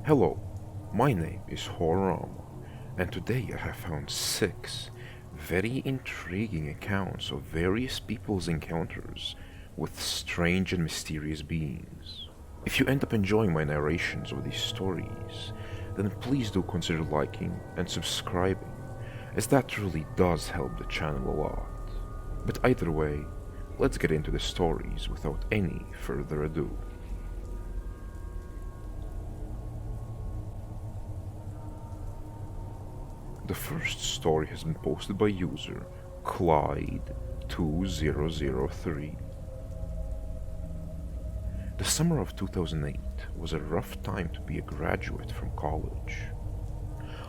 Hello, my name is Horama, and today I have found 6 very intriguing accounts of various people's encounters with strange and mysterious beings. If you end up enjoying my narrations of these stories, then please do consider liking and subscribing, as that really does help the channel a lot. But either way, let's get into the stories without any further ado. The first story has been posted by user Clyde2003. The summer of 2008 was a rough time to be a graduate from college.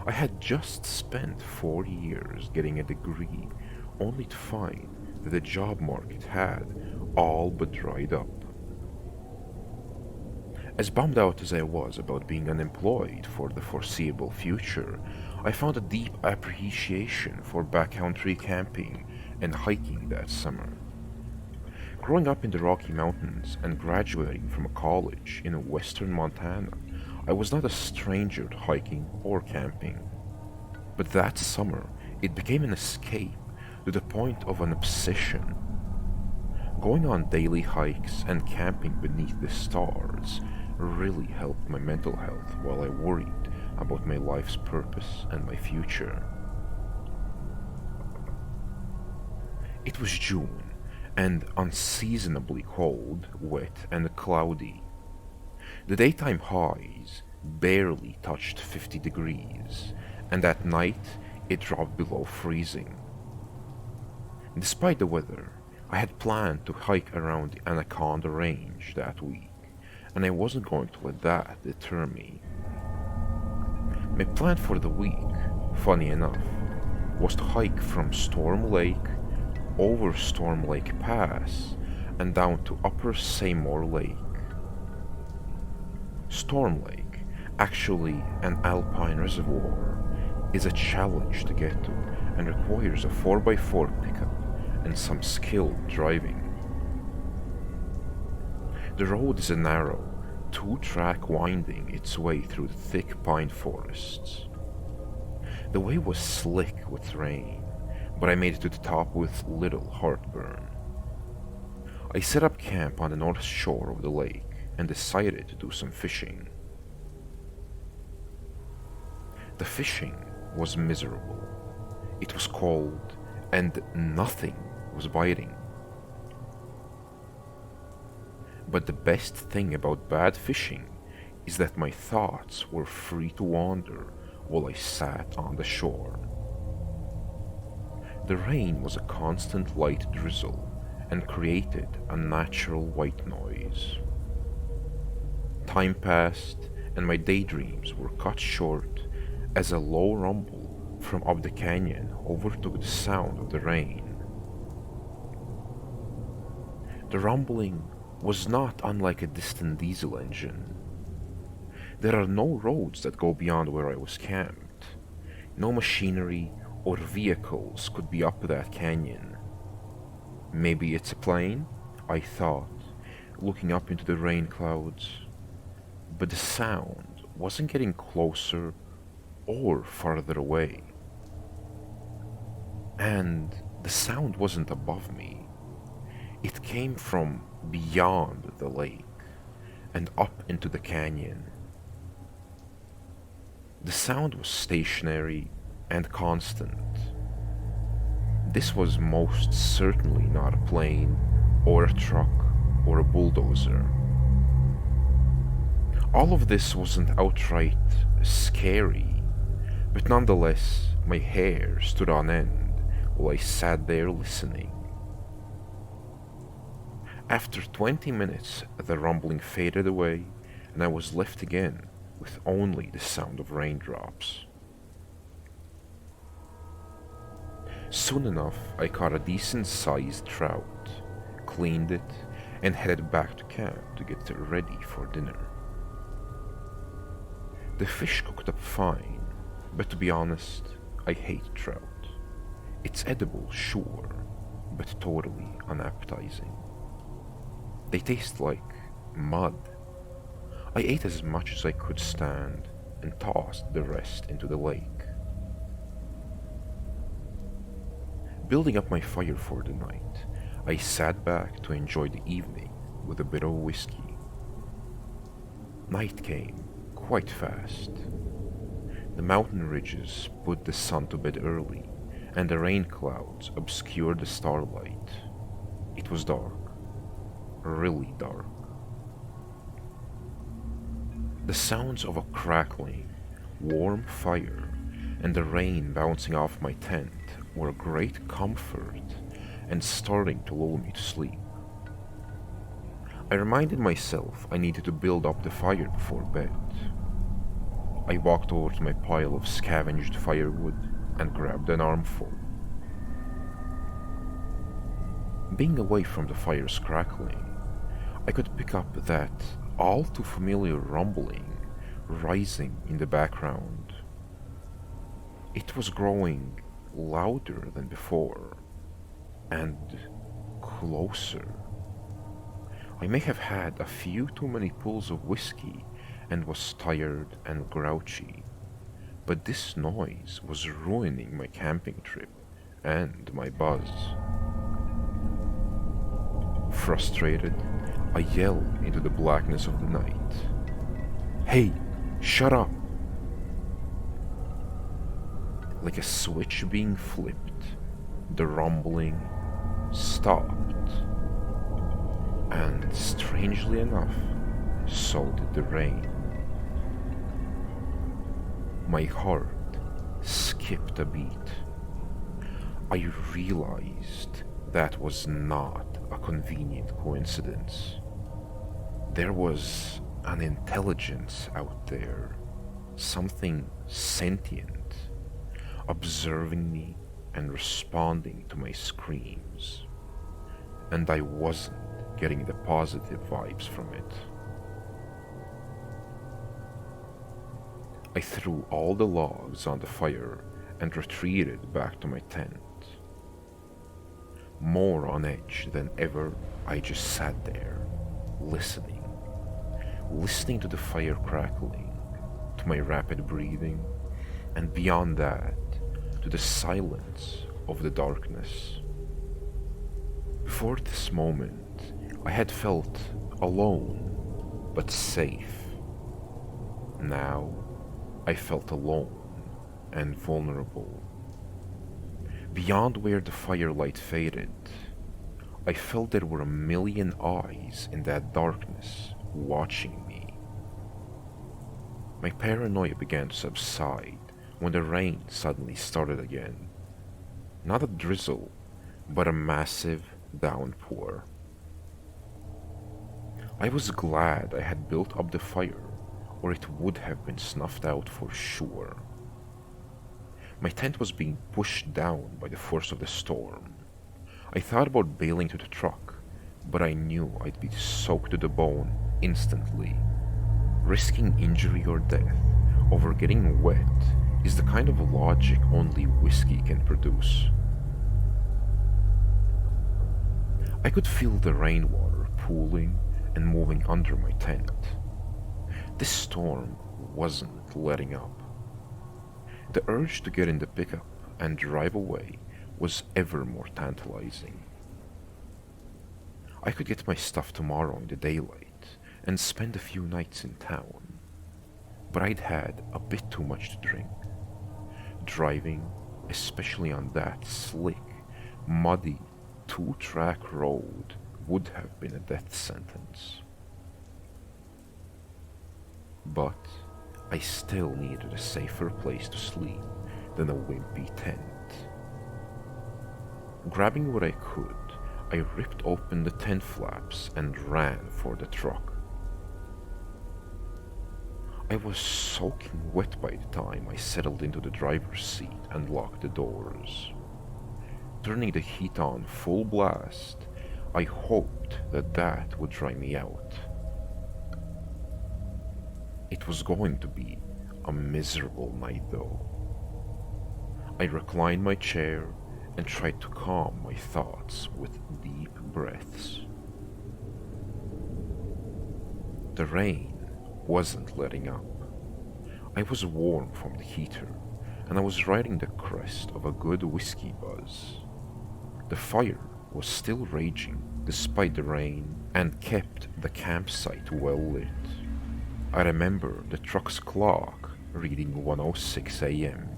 I had just spent 4 years getting a degree, only to find that the job market had all but dried up. As bummed out as I was about being unemployed for the foreseeable future, I found a deep appreciation for backcountry camping and hiking that summer. Growing up in the Rocky Mountains and graduating from a college in western Montana, I was not a stranger to hiking or camping. But that summer, it became an escape to the point of an obsession. Going on daily hikes and camping beneath the stars really helped my mental health while I worried about my life's purpose and my future. It was June, and unseasonably cold, wet, and cloudy. The daytime highs barely touched 50 degrees, and at night it dropped below freezing. Despite the weather, I had planned to hike around the Anaconda Range that week, and I wasn't going to let that deter me. My plan for the week, funny enough, was to hike from Storm Lake over Storm Lake Pass and down to Upper Seymour Lake. Storm Lake, actually an alpine reservoir, is a challenge to get to and requires a 4x4 pickup and some skilled driving. The road is a narrow, 2-track winding its way through the thick pine forests. The way was slick with rain, but I made it to the top with little heartburn. I set up camp on the north shore of the lake and decided to do some fishing. The fishing was miserable. It was cold, and nothing was biting. But the best thing about bad fishing is that my thoughts were free to wander while I sat on the shore. The rain was a constant light drizzle and created a natural white noise. Time passed, and my daydreams were cut short as a low rumble from up the canyon overtook the sound of the rain. The rumbling was not unlike a distant diesel engine. There are no roads that go beyond where I was camped. No machinery or vehicles could be up that canyon. Maybe it's a plane, I thought, looking up into the rain clouds. But the sound wasn't getting closer or farther away. And the sound wasn't above me. It came from beyond the lake and up into the canyon. The sound was stationary and constant. This was most certainly not a plane or a truck or a bulldozer. All of this wasn't outright scary, but nonetheless my hair stood on end while I sat there listening. After 20 minutes, the rumbling faded away, and I was left again with only the sound of raindrops. Soon enough, I caught a decent-sized trout, cleaned it, and headed back to camp to get ready for dinner. The fish cooked up fine, but to be honest, I hate trout. It's edible, sure, but totally unappetizing. They taste like mud. I ate as much as I could stand and tossed the rest into the lake. Building up my fire for the night, I sat back to enjoy the evening with a bit of whiskey. Night came quite fast. The mountain ridges put the sun to bed early, and the rain clouds obscured the starlight. It was dark, really dark. The sounds of a crackling, warm fire and the rain bouncing off my tent were a great comfort and starting to lull me to sleep. I reminded myself I needed to build up the fire before bed. I walked over to my pile of scavenged firewood and grabbed an armful. Being away from the fire's crackling, I could pick up that all too familiar rumbling rising in the background. It was growing louder than before and closer. I may have had a few too many pulls of whiskey and was tired and grouchy, but this noise was ruining my camping trip and my buzz. Frustrated, I yelled into the blackness of the night, "Hey, shut up!" Like a switch being flipped, the rumbling stopped, and strangely enough, so did the rain. My heart skipped a beat. I realized that was not a convenient coincidence. There was an intelligence out there, something sentient, observing me and responding to my screams, and I wasn't getting the positive vibes from it. I threw all the logs on the fire and retreated back to my tent. More on edge than ever, I just sat there, listening to the fire crackling, to my rapid breathing, and beyond that, to the silence of the darkness. Before this moment, I had felt alone, but safe. Now, I felt alone and vulnerable. Beyond where the firelight faded, I felt there were a million eyes in that darkness watching me. My paranoia began to subside when the rain suddenly started again. Not a drizzle, but a massive downpour. I was glad I had built up the fire, or it would have been snuffed out for sure. My tent was being pushed down by the force of the storm. I thought about bailing to the truck, but I knew I'd be soaked to the bone instantly. Risking injury or death over getting wet is the kind of logic only whiskey can produce. I could feel the rainwater pooling and moving under my tent. This storm wasn't letting up. The urge to get in the pickup and drive away was ever more tantalizing. I could get my stuff tomorrow in the daylight and spend a few nights in town, but I'd had a bit too much to drink. Driving, especially on that slick, muddy, two-track road, would have been a death sentence. But I still needed a safer place to sleep than a wimpy tent. Grabbing what I could, I ripped open the tent flaps and ran for the truck. I was soaking wet by the time I settled into the driver's seat and locked the doors. Turning the heat on full blast, I hoped that would dry me out. It was going to be a miserable night though. I reclined my chair and tried to calm my thoughts with deep breaths. The rain wasn't letting up. I was warm from the heater, and I was riding the crest of a good whiskey buzz. The fire was still raging despite the rain and kept the campsite well lit. I remember the truck's clock reading 1:06 a.m.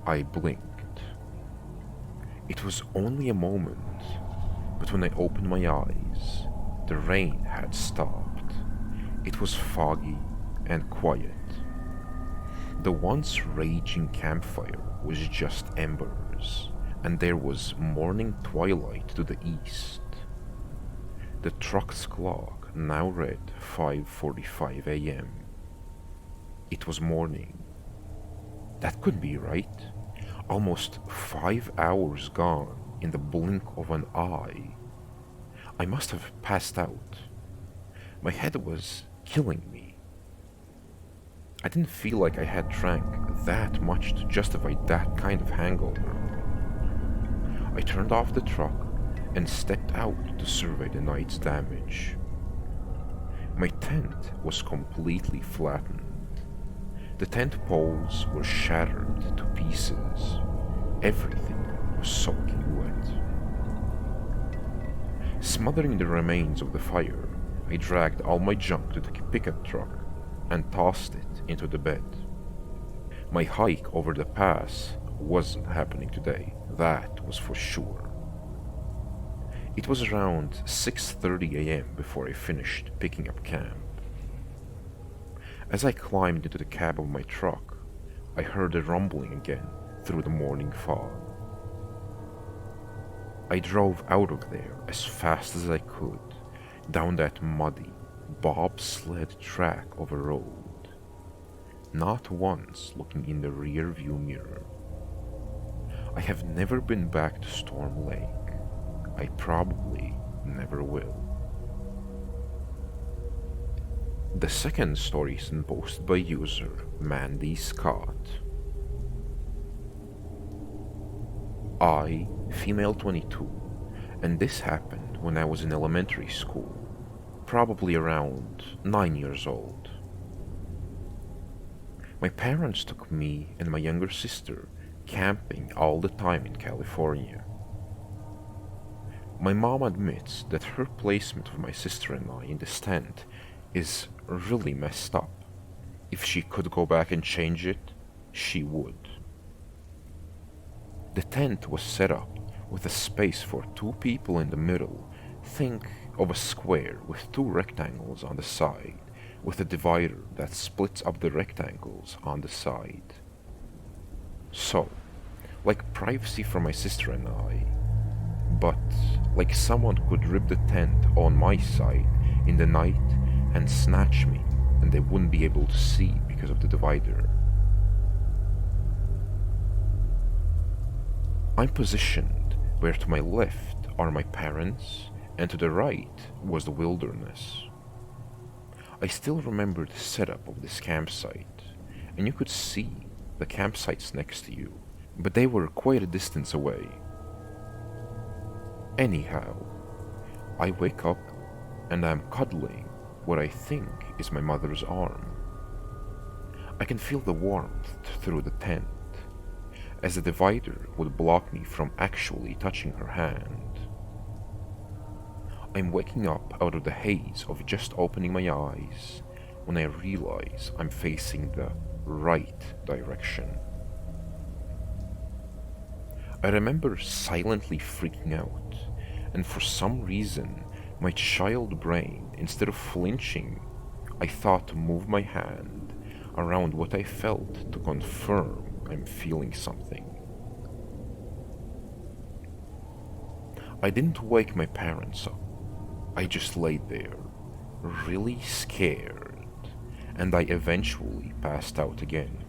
I blinked. It was only a moment, but when I opened my eyes, the rain had stopped. It was foggy and quiet. The once raging campfire was just embers, and there was morning twilight to the east. The truck's clock now read 5:45 a.m. It was morning. That couldn't be right. Almost 5 hours gone in the blink of an eye. I must have passed out. My head was killing me. I didn't feel like I had drank that much to justify that kind of hangover. I turned off the truck and stepped out to survey the night's damage. My tent was completely flattened. The tent poles were shattered to pieces. Everything was soaking wet. Smothering the remains of the fire, I dragged all my junk to the pickup truck and tossed it into the bed. My hike over the pass wasn't happening today, that was for sure. It was around 6:30 a.m. before I finished picking up camp. As I climbed into the cab of my truck, I heard a rumbling again through the morning fog. I drove out of there as fast as I could, down that muddy, bobsled track of a road, not once looking in the rear view mirror. I have never been back to Storm Lake. I probably never will. The second story is posted by user Mandy Scott. I, female 22, and this happened when I was in elementary school, probably around 9 years old. My parents took me and my younger sister camping all the time in California. My mom admits that her placement of my sister and I in this tent is really messed up. If she could go back and change it, she would. The tent was set up with a space for 2 people in the middle. Think of a square with 2 rectangles on the side, with a divider that splits up the rectangles on the side. So, like privacy for my sister and I, but like someone could rip the tent on my side in the night and snatch me, and they wouldn't be able to see because of the divider. I'm positioned where to my left are my parents, and to the right was the wilderness. I still remember the setup of this campsite, and you could see the campsites next to you, but they were quite a distance away. Anyhow, I wake up and I'm cuddling what I think is my mother's arm. I can feel the warmth through the tent, as the divider would block me from actually touching her hand. I'm waking up out of the haze of just opening my eyes when I realize I'm facing the right direction. I remember silently freaking out, and for some reason, my child brain, instead of flinching, I thought to move my hand around what I felt to confirm I'm feeling something. I didn't wake my parents up. I just laid there, really scared, and I eventually passed out again.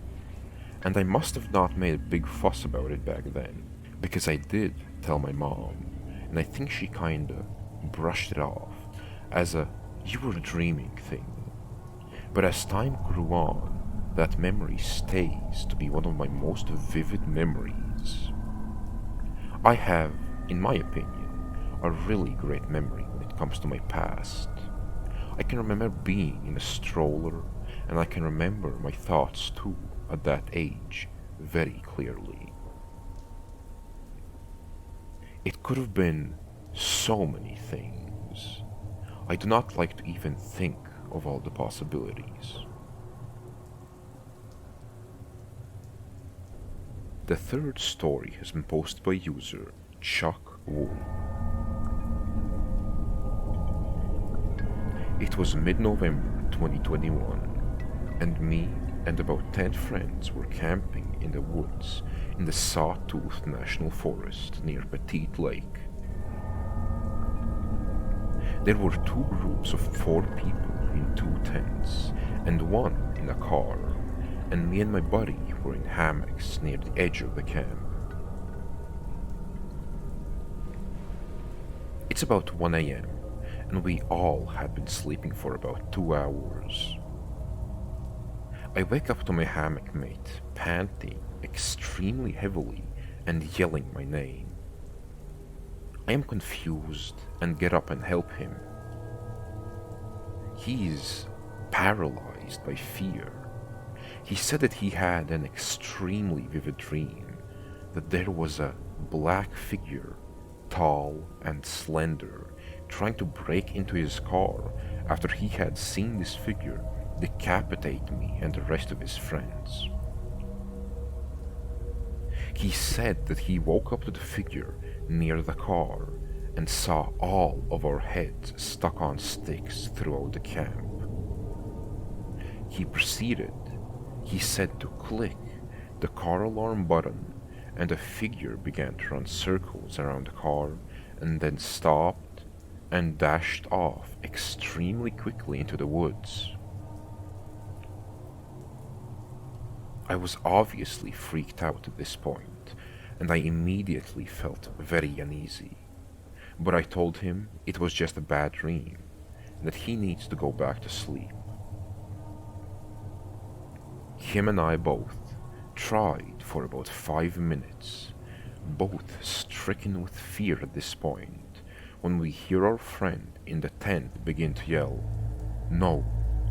And I must have not made a big fuss about it back then, because I did tell my mom, and I think she kinda brushed it off as a "you were dreaming" thing. But as time grew on, that memory stays to be one of my most vivid memories. I have, in my opinion, a really great memory when it comes to my past. I can remember being in a stroller, and I can remember my thoughts too at that age very clearly. It could have been so many things. I do not like to even think of all the possibilities. The third story has been posted by user Chuck Wool. It was mid-November 2021, and me and about 10 friends were camping in the woods in the Sawtooth National Forest near Petite Lake. There were two groups of 4 people in 2 tents and one in a car, and me and my buddy were in hammocks near the edge of the camp. It's about 1 a.m., and we all had been sleeping for about 2 hours. I wake up to my hammock mate, panting extremely heavily and yelling my name. I am confused and get up and help him. He is paralyzed by fear. He said that he had an extremely vivid dream, that there was a black figure, tall and slender, trying to break into his car after he had seen this figure decapitate me and the rest of his friends. He said that he woke up to the figure near the car and saw all of our heads stuck on sticks throughout the camp. He proceeded, he said, to click the car alarm button, and the figure began to run circles around the car and then stopped and dashed off extremely quickly into the woods. I was obviously freaked out at this point, and I immediately felt very uneasy. But I told him it was just a bad dream, and that he needs to go back to sleep. Him and I both tried for about 5 minutes, both stricken with fear at this point, when we hear our friend in the tent begin to yell, "No,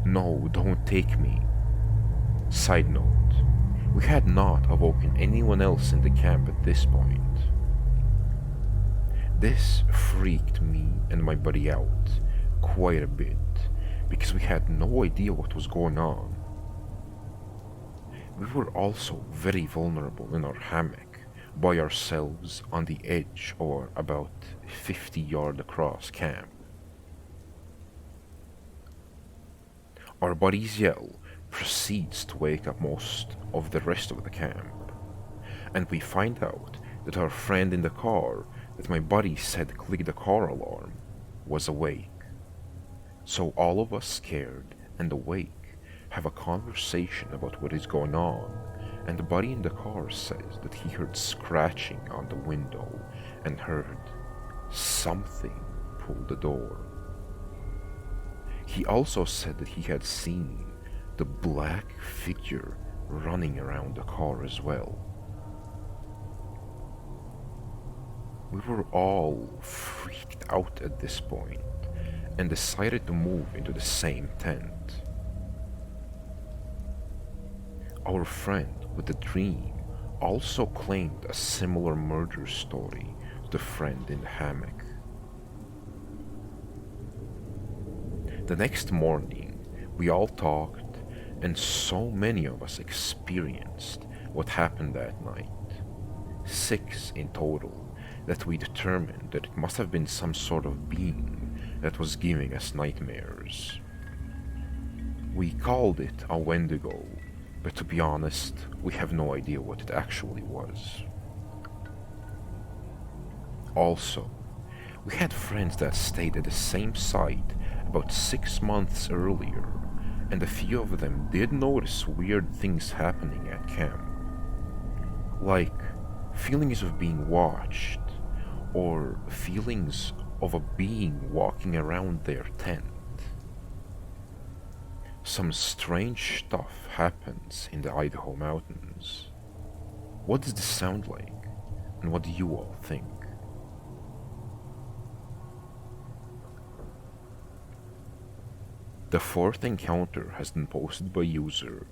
no, don't take me." Side note, we had not awoken anyone else in the camp at this point. This freaked me and my buddy out quite a bit, because we had no idea what was going on. We were also very vulnerable in our hammock, by ourselves on the edge or about 50-yard across camp. Our buddy's yell proceeds to wake up most of the rest of the camp, and we find out that our friend in the car that my buddy said clicked the car alarm was awake. So all of us, scared and awake, have a conversation about what is going on, and the buddy in the car says that he heard scratching on the window and heard something pull the door. He also said that he had seen the black figure running around the car as well. We were all freaked out at this point and decided to move into the same tent. Our friend with the dream also claimed a similar murder story to the friend in the hammock. The next morning, we all talked, and so many of us experienced what happened that night. 6 in total, that we determined that it must have been some sort of being that was giving us nightmares. We called it a Wendigo, but to be honest, we have no idea what it actually was. Also, we had friends that stayed at the same site about 6 months earlier, and a few of them did notice weird things happening at camp. Like feelings of being watched, or feelings of a being walking around their tent. Some strange stuff happens in the Idaho mountains. What does this sound like, and what do you all think? The fourth encounter has been posted by user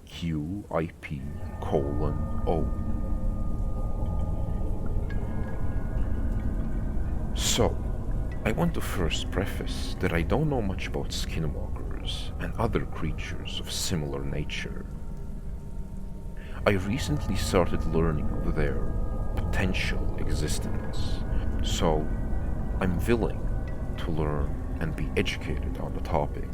QIP:0. So, I want to first preface that I don't know much about skinwalkers and other creatures of similar nature. I recently started learning of their potential existence, so I'm willing to learn and be educated on the topic.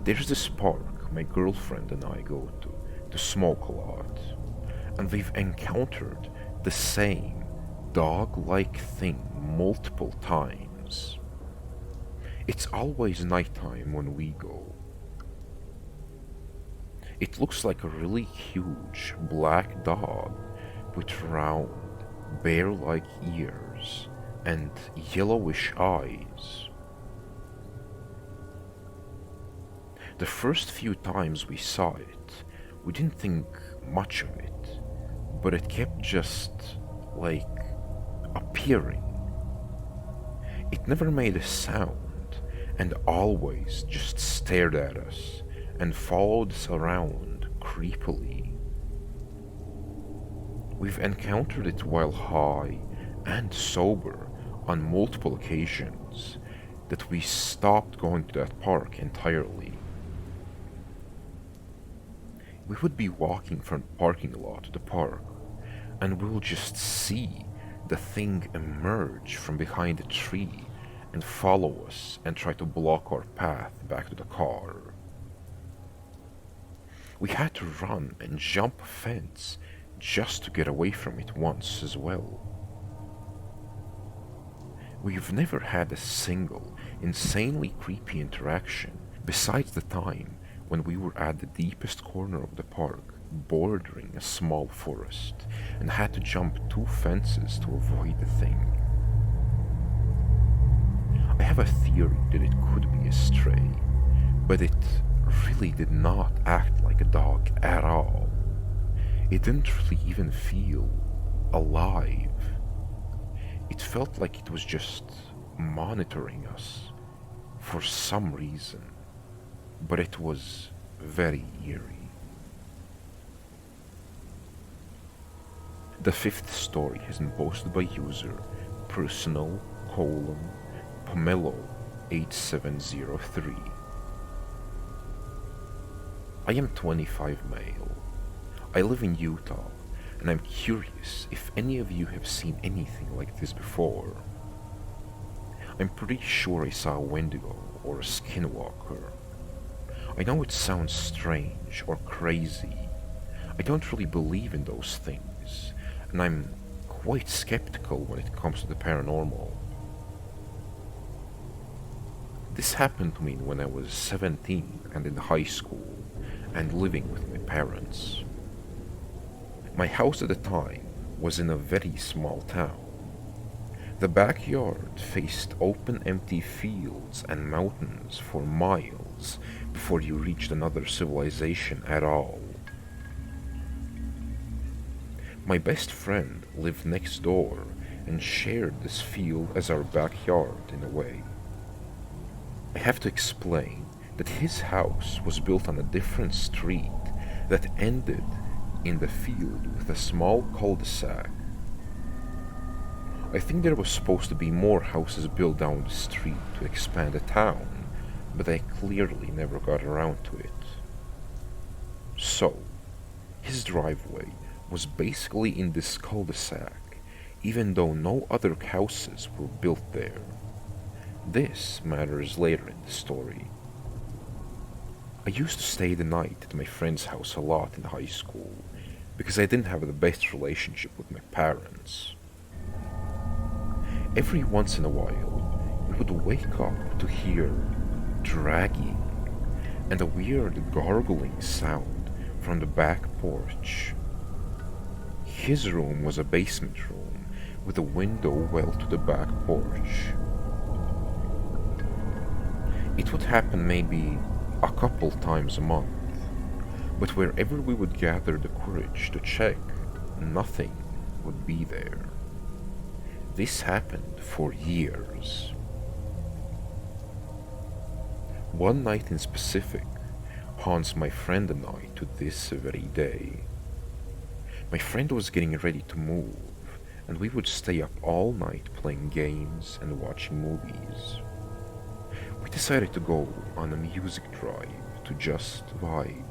There's this park my girlfriend and I go to smoke a lot, and we've encountered the same dog-like thing multiple times. It's always nighttime when we go. It looks like a really huge black dog with round, bear-like ears and yellowish eyes. The first few times we saw it, we didn't think much of it, but it kept just, like, appearing. It never made a sound and always just stared at us and followed us around creepily. We've encountered it while high and sober on multiple occasions that we stopped going to that park entirely. We would be walking from the parking lot to the park, and we'll just see the thing emerge from behind a tree and follow us and try to block our path back to the car. We had to run and jump a fence just to get away from it once as well. We've never had a single insanely creepy interaction besides the time when we were at the deepest corner of the park, bordering a small forest, and had to jump 2 fences to avoid the thing. I have a theory that it could be a stray, but it really did not act like a dog at all. It didn't really even feel alive. It felt like it was just monitoring us for some reason, but it was very eerie. The fifth story has been posted by user personal::Pomelo8703. I am 25 male. I live in Utah, and I'm curious if any of you have seen anything like this before. I'm pretty sure I saw a Wendigo or a skinwalker. I know it sounds strange or crazy. I don't really believe in those things, and I'm quite skeptical when it comes to the paranormal. This happened to me when I was 17 and in high school and living with my parents. My house at the time was in a very small town. The backyard faced open empty fields and mountains for miles before you reached another civilization at all. My best friend lived next door and shared this field as our backyard in a way. I have to explain that his house was built on a different street that ended in the field with a small cul-de-sac. I think there was supposed to be more houses built down the street to expand the town, but I clearly never got around to it. So, his driveway was basically in this cul-de-sac, even though no other houses were built there. This matters later in the story. I used to stay the night at my friend's house a lot in high school, because I didn't have the best relationship with my parents. Every once in a while, we would wake up to hear dragging and a weird gargling sound from the back porch. His room was a basement room with a window well to the back porch. It would happen maybe a couple times a month, but wherever we would gather the courage to check, nothing would be there. This happened for years. One night in specific haunts my friend and I to this very day. My friend was getting ready to move, and we would stay up all night playing games and watching movies. We decided to go on a music drive to just vibe.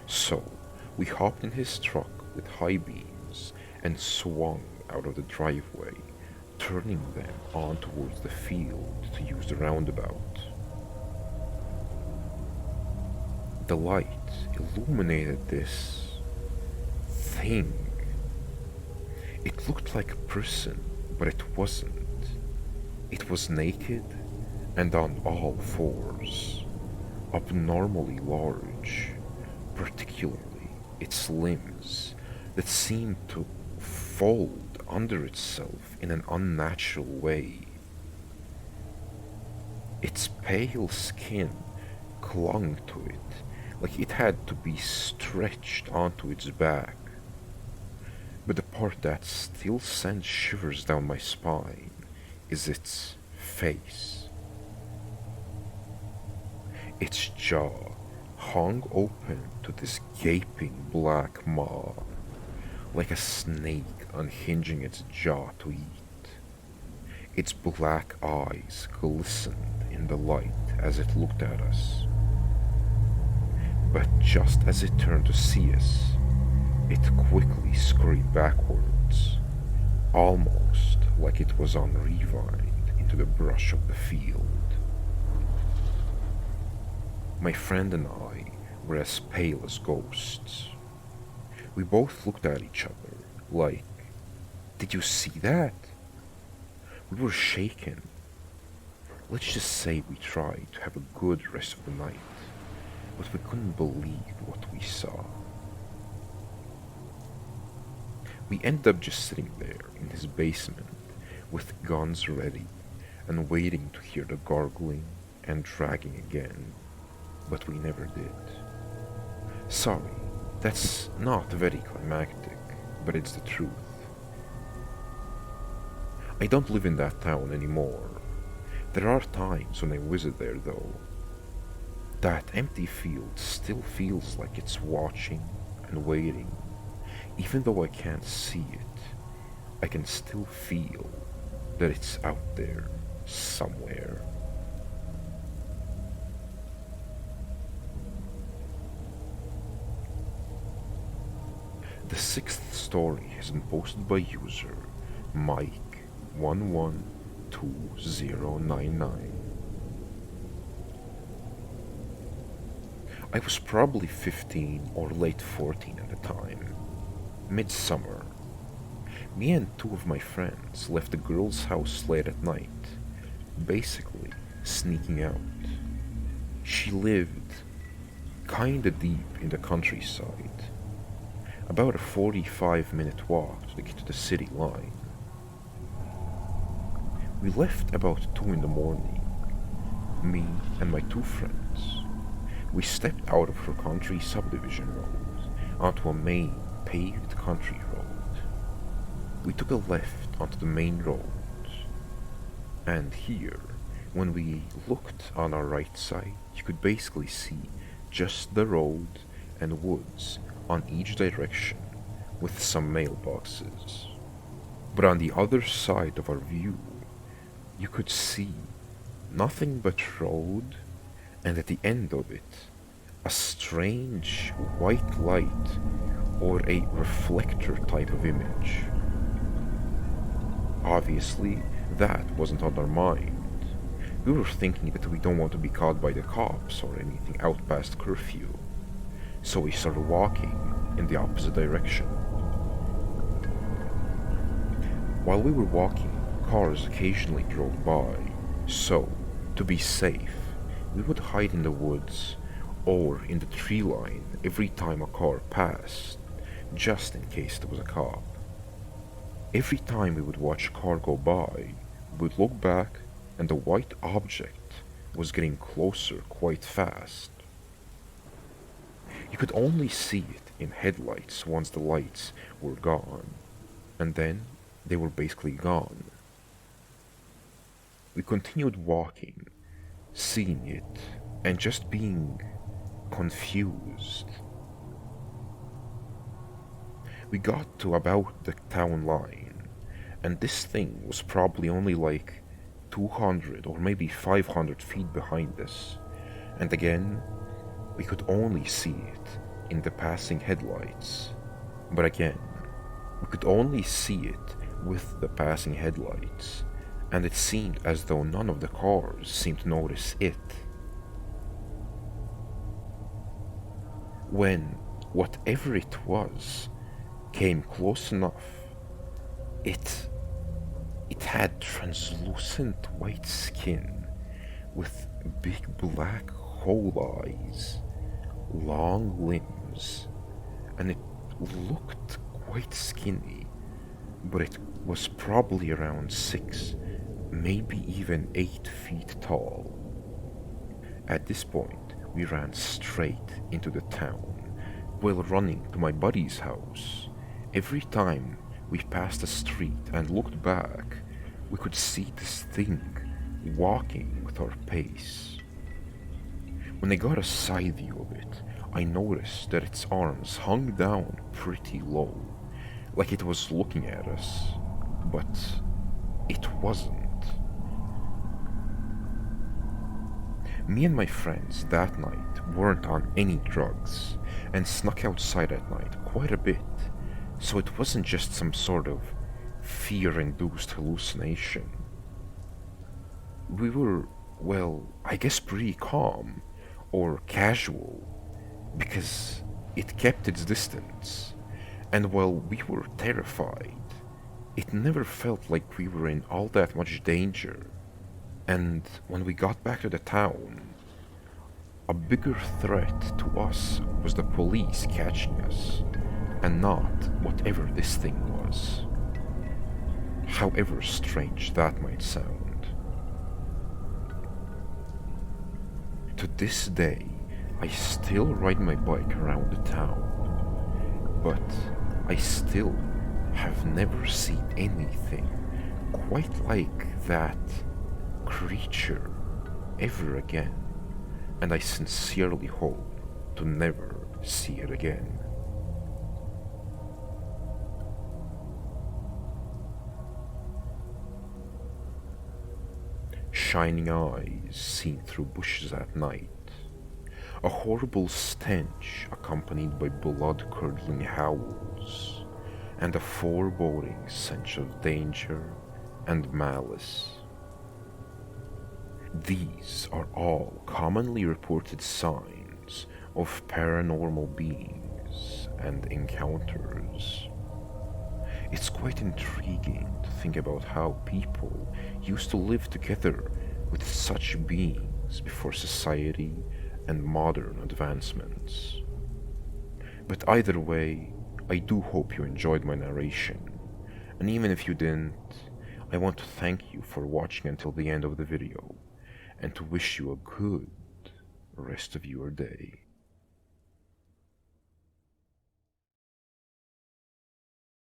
So, we hopped in his truck with high beams and swung out of the driveway, turning them on towards the field to use the roundabout. The light illuminated this thing. It looked like a person, but it wasn't. It was naked and on all fours, abnormally large, particularly its limbs that seemed to fold under itself in an unnatural way. Its pale skin clung to it like it had to be stretched onto its back. But the part that still sends shivers down my spine is its face. Its jaw hung open to this gaping black maw, like a snake unhinging its jaw to eat. Its black eyes glistened in the light as it looked at us. But just as it turned to see us, it quickly scurried backwards, almost like it was on rewind into the brush of the field. My friend and I were as pale as ghosts. We both looked at each other like, "Did you see that?" We were shaken. Let's just say we tried to have a good rest of the night, but we couldn't believe what we saw. We ended up just sitting there in his basement with guns ready and waiting to hear the gargling and dragging again, but we never did. Sorry, that's not very climactic, but it's the truth. I don't live in that town anymore. There are times when I visit there though. That empty field still feels like it's watching and waiting. Even though I can't see it, I can still feel that it's out there somewhere. The sixth story has been posted by user Mike112099. I was probably 15 or late 14 at the time. Midsummer. Me and two of my friends left the girl's house late at night, basically sneaking out. She lived kinda deep in the countryside, about a 45-minute walk to get to the city line. We left about 2 in the morning, me and my two friends. We stepped out of her country subdivision road onto a main paved country road. We took a left onto the main road, and here, when we looked on our right side, you could basically see just the road and woods on each direction with some mailboxes. But on the other side of our view, you could see nothing but road, and at the end of it, a strange white light or a reflector type of image. Obviously, that wasn't on our mind. We were thinking that we don't want to be caught by the cops or anything out past curfew, so we started walking in the opposite direction. While we were walking, cars occasionally drove by, so, to be safe, we would hide in the woods or in the tree line every time a car passed, just in case there was a cop. Every time we would watch a car go by, we would look back and the white object was getting closer quite fast. You could only see it in headlights once the lights were gone, and then they were basically gone. We continued walking, seeing it and just being confused. We got to about the town line, and this thing was probably only like 200 or maybe 500 feet behind us, and again, we could only see it in the passing headlights. But again, we could only see it with the passing headlights, and it seemed as though none of the cars seemed to notice it. When whatever it was came close enough, it had translucent white skin with big black hole eyes, long limbs, and it looked quite skinny, but it was probably around 6, maybe even 8 feet tall. At this point, we ran straight into the town while running to my buddy's house. Every time we passed a street and looked back, we could see this thing walking with our pace. When I got a side view of it, I noticed that its arms hung down pretty low, like it was looking at us, but it wasn't. Me and my friends that night weren't on any drugs and snuck outside at night quite a bit, so it wasn't just some sort of fear-induced hallucination. We were, well, I guess pretty calm or casual because it kept its distance, and while we were terrified, it never felt like we were in all that much danger. And when we got back to the town, a bigger threat to us was the police catching us, and not whatever this thing was. However strange that might sound. To this day, I still ride my bike around the town, but I still have never seen anything quite like that creature ever again, and I sincerely hope to never see it again. Shining eyes seen through bushes at night, a horrible stench accompanied by blood-curdling howls, and a foreboding sense of danger and malice. These are all commonly reported signs of paranormal beings and encounters. It's quite intriguing to think about how people used to live together with such beings before society and modern advancements. But either way, I do hope you enjoyed my narration, and even if you didn't, I want to thank you for watching until the end of the video, and to wish you a good rest of your day.